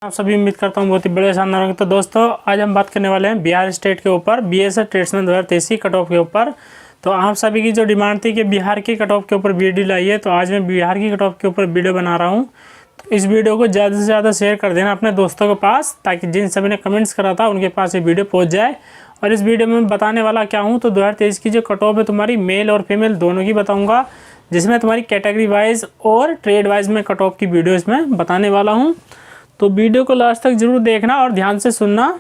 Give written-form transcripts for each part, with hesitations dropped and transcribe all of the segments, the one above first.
आप सभी उम्मीद करता हूँ बहुत ही बड़े शानदार होंगे। तो दोस्तों आज हम बात करने वाले हैं बिहार स्टेट के ऊपर बीएसएफ ट्रेड्समैन 2023 कट ऑफ के ऊपर। तो आप सभी की जो डिमांड थी कि बिहार की कट ऑफ के ऊपर वीडियो लाइए, तो आज मैं बिहार की कट ऑफ के ऊपर वीडियो बना रहा हूँ। तो इस वीडियो को ज़्यादा से ज़्यादा शेयर कर देना अपने दोस्तों के पास, ताकि जिन सभी ने कमेंट्स करा था उनके पास ये वीडियो पहुँच जाए। और इस वीडियो में बताने वाला क्या हूँ, तो 2023 की जो कट ऑफ है तुम्हारी मेल और फीमेल दोनों की बताऊँगा, जिसमें तुम्हारी कैटेगरी वाइज और ट्रेड वाइज में कट ऑफ की वीडियो इसमें बताने वाला हूँ। तो वीडियो को लास्ट तक जरूर देखना और ध्यान से सुनना,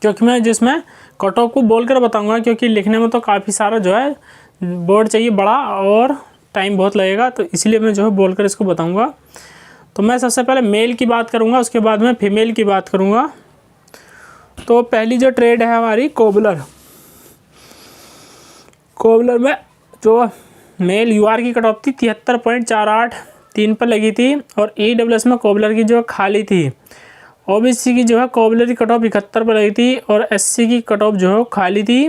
क्योंकि मैं जिसमें कट ऑफ को बोलकर बताऊंगा, क्योंकि लिखने में तो काफ़ी सारा जो है बोर्ड चाहिए बड़ा और टाइम बहुत लगेगा, तो इसलिए मैं जो है बोलकर इसको बताऊंगा। तो मैं सबसे पहले मेल की बात करूंगा, उसके बाद मैं फीमेल की बात करूंगा। तो पहली जो ट्रेड है हमारी कोबलर में जो मेल यूआर की कट ऑफ थी 73.483 पर लगी थी, और ईडब्ल्यूएस में कोबलर की जो खाली थी। ओबीसी की जो है कोबलर की कट ऑफ 71 पर लगी थी, और एससी की कट ऑफ जो है खाली थी,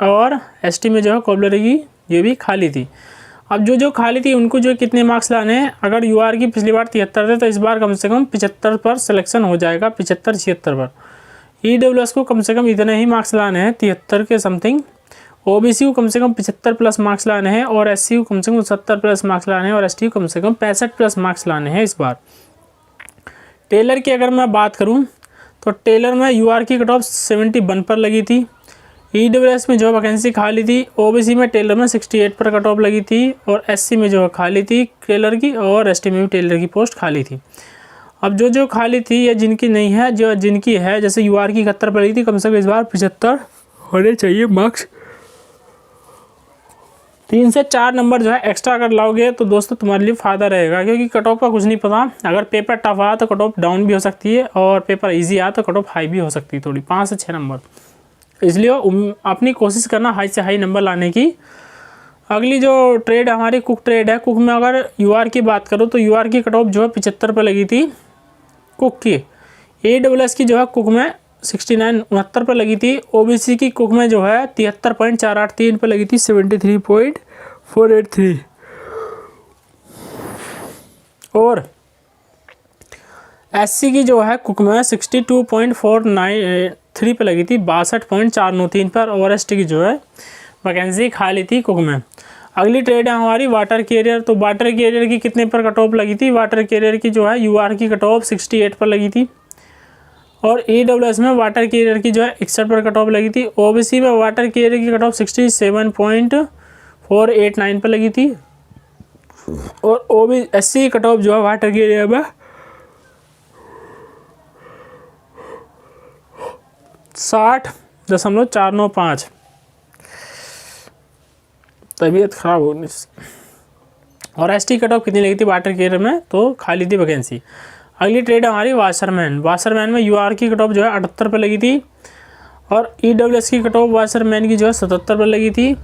और एसटी में जो है कोबलर की ये भी खाली थी। अब जो खाली थी उनको जो कितने मार्क्स लाने हैं, अगर यूआर की पिछली बार 73 थे तो इस बार कम से कम 75 पर सिलेक्शन हो जाएगा, 75-76 पर। ईडब्ल्यूएस को कम से कम इतने ही मार्क्स लाने हैं, 73 के समथिंग। ओबीसी को कम से कम 75 प्लस मार्क्स लाने हैं, और एससी को कम से कम 70 प्लस मार्क्स लाने हैं, और एसटी को कम से कम 65 प्लस मार्क्स लाने हैं इस बार। टेलर की अगर मैं बात करूं तो टेलर में यूआर की कट ऑफ 71 पर लगी थी, ईडब्ल्यूएस में जो वैकेंसी खाली थी, ओबीसी में टेलर में 68 पर कट ऑफ लगी थी, और एससी में जो खाली थी टेलर की, और एसटी में भी टेलर की पोस्ट खाली थी। अब जो खाली थी या जिनकी नहीं है, जो जिनकी है, जैसे यूआर की 71 पर लगी थी, कम से कम इस बार 75 होने चाहिए मार्क्स। 3 से 4 नंबर जो है एक्स्ट्रा अगर लाओगे तो दोस्तों तुम्हारे लिए फ़ायदा रहेगा, क्योंकि कट ऑफ का कुछ नहीं पता। अगर पेपर टफ आया तो कट ऑफ डाउन भी हो सकती है, और पेपर इजी आया तो कट ऑफ हाई भी हो सकती है थोड़ी, 5 से 6 नंबर। इसलिए अपनी कोशिश करना हाई से हाई नंबर लाने की। अगली जो ट्रेड हमारी कुक ट्रेड है, कुक में अगर यूआर की बात करो तो यूआर की कट ऑफ जो है 75 पर लगी थी कुक की। एडब्ल्यूएस की जो है कुक में 69 पर लगी थी, ओबीसी की कुक में जो है 73.483 पर लगी थी, 73.483, और एससी की जो है कुक में 62.493 पर लगी थी, 62.493 पर, और एसटी की जो है वैकेंसी खाली थी कुक में। अगली ट्रेड है हमारी वाटर कैरियर। तो वाटर कैरियर की कितने पर कट ऑफ लगी थी, वाटर कैरियर की जो है यूआर की कट ऑफ 68 पर लगी थी, और ईडब्ल्यूएस में वाटर कैरियर की जो है 61 पर कट ऑफ लगी थी, ओबीसी में वाटर कैरियर की कट ऑफ 67.489 पर लगी थी, और एससी की कट ऑफ जो है वाटर कैरियर में 60.495। तबीयत खराब होने से। और एसटी कट ऑफ कितनी लगी थी वाटर कैरियर में, तो खाली थी वैकेंसी। अगली ट्रेड हमारी वाशरमैन में यूआर की कट ऑफ जो है 78 पर लगी थी, और ईडब्ल्यूएस की कट ऑफ वाशरमैन की जो है 77 पर लगी थी,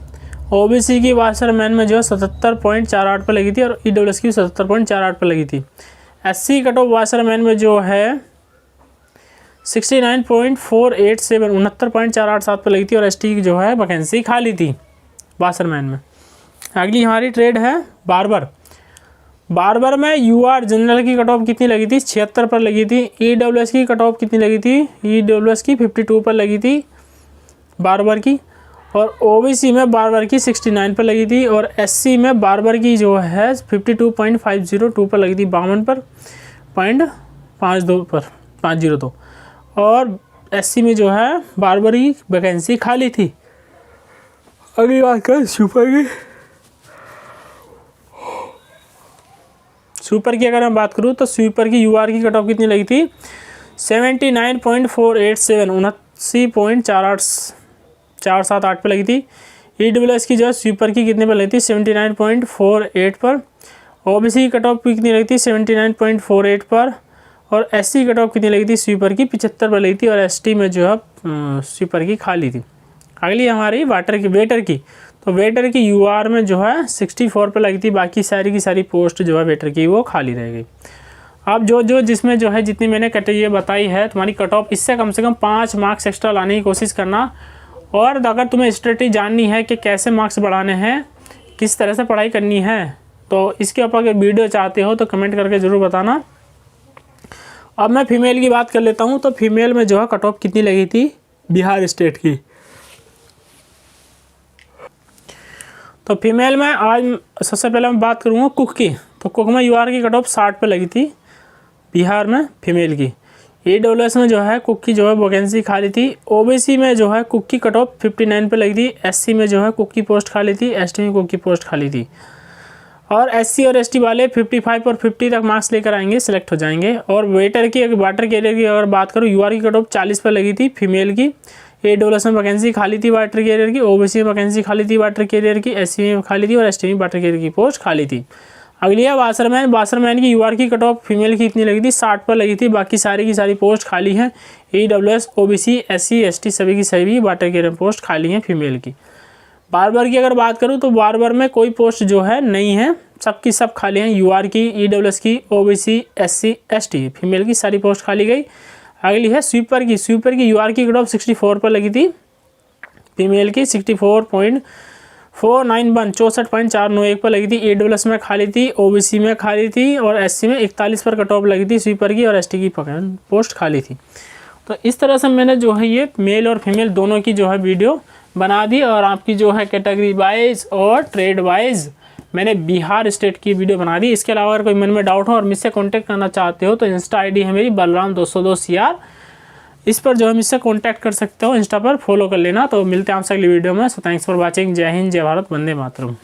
ओबीसी की वाशरमैन में जो है 77.48 पर लगी थी, और ईडब्ल्यूएस की 77.48 पर लगी थी। एससी कट ऑफ वाशरमैन में जो है 69.487 69.487 पर लगी थी, और एसटी की जो है वैकेंसी खाली थी वाशरमैन में। अगली हमारी ट्रेड है बार्बर में यूआर जनरल की कट ऑफ कितनी लगी थी, 76 पर लगी थी। ईडब्ल्यूएस की कट ऑफ कितनी लगी थी, ईडब्ल्यूएस की 52 पर लगी थी बार्बर की, और ओबीसी में बार्बर की 69 पर लगी थी, और एससी में बार्बर की जो है 52.502 पर लगी थी, 52.52 पर 502, और एससी में जो है बार्बर की वैकेंसी खाली थी। अगली बात करें सुपर की अगर मैं बात करूँ तो सुपर की यूआर की कट ऑफ कितनी लगी थी, 79.487 79.478 पर लगी थी। ईडब्ल्यूएस की जो है सुपर की कितने पर लगी थी, 79.48 पर, ओबीसी की कट ऑफ कितनी लगी थी, 79.48 पर, और एससी कट ऑफ कितनी लगी थी सुपर की, 75 पर लगी थी, और एसटी में जो है सुपर की खाली थी। अगली हमारी वेटर की। तो वेटर की यूआर में जो है 64 पर लगी थी, बाकी सारी की सारी पोस्ट जो है वेटर की वो खाली रह गई। अब जो जिसमें जो है जितनी मैंने कैटेगरी बताई है, तुम्हारी कट ऑफ इससे कम से कम 5 मार्क्स एक्स्ट्रा लाने की कोशिश करना। और अगर तुम्हें स्ट्रेटजी जाननी है कि कैसे मार्क्स बढ़ाने हैं, किस तरह से पढ़ाई करनी है, तो इसके ऊपर अगर वीडियो चाहते हो तो कमेंट करके ज़रूर बताना। अब मैं फीमेल की बात कर लेता हूँ। तो फीमेल में जो है कट ऑफ कितनी लगी थी बिहार स्टेट की। तो फीमेल में आज सबसे पहले मैं बात करूँगा कुक की। तो कुक में यूआर की कट ऑफ 60 पे लगी थी बिहार में फीमेल की। ईडब्ल्यूएस में जो है कुक की जो है वैकेंसी खाली थी। ओबीसी में जो है कुक की कट ऑफ 59 पे लगी थी। एससी में जो है कुक की पोस्ट खाली थी। एसटी में कुक की पोस्ट खाली थी। और एससी और एसटी वाले 55 और 50 तक मार्क्स लेकर आएंगे, सिलेक्ट हो जाएंगे। और वेटर की वाटर कैरियर की अगर बात करूँ, यूआर की कट ऑफ 40 पर लगी थी फीमेल की। ईडब्ल्यूएस में वैकेंसी खाली थी वाटर कैरियर की। ओबीसी में वैकेंसी खाली थी वाटर कैरियर की। एससी में खाली थी और एसटी में वाटर कैरियर की पोस्ट खाली थी। अगली है वाशरमैन। वाशरमैन की यूआर की कट ऑफ फीमेल की इतनी लगी थी 60 पर लगी थी। बाकी सारी की सारी पोस्ट खाली हैं। ईडब्ल्यूएस, ओबीसी, एससी, एसटी सभी की सभी वाटर कैरियर पोस्ट खाली हैं फीमेल की। बार्बर की अगर बात करूँ तो बार्बर में कोई पोस्ट जो है नहीं है, सबकी सब खाली हैं। यूआर की, ईडब्ल्यूएस की, ओबीसी, एससी, एसटी फीमेल की सारी पोस्ट खाली गई। अगली है स्वीपर की। स्वीपर की यूआर की कट ऑफ 64 पर लगी थी फीमेल की। 64.491 64.491 पर लगी थी। ईडब्ल्यूएस में खाली थी, ओबीसी में खाली थी और एससी में 41 पर कट ऑफ लगी थी स्वीपर की। और एसटी की पोस्ट खाली थी। तो इस तरह से मैंने जो है ये मेल और फीमेल दोनों की जो है वीडियो बना दी। और आपकी जो है कैटेगरी वाइज और ट्रेड वाइज मैंने बिहार स्टेट की वीडियो बना दी। इसके अलावा अगर कोई मन में डाउट हो और मुझसे कांटेक्ट करना चाहते हो तो इंस्टा आईडी है मेरी बलराम 202CR। इस पर जो है मुझसे कांटेक्ट कर सकते हो, इंस्टा पर फॉलो कर लेना। तो मिलते हैं आपसे अगली वीडियो में। So thanks for watching. जय हिंद, जय भारत, वंदे मातरम।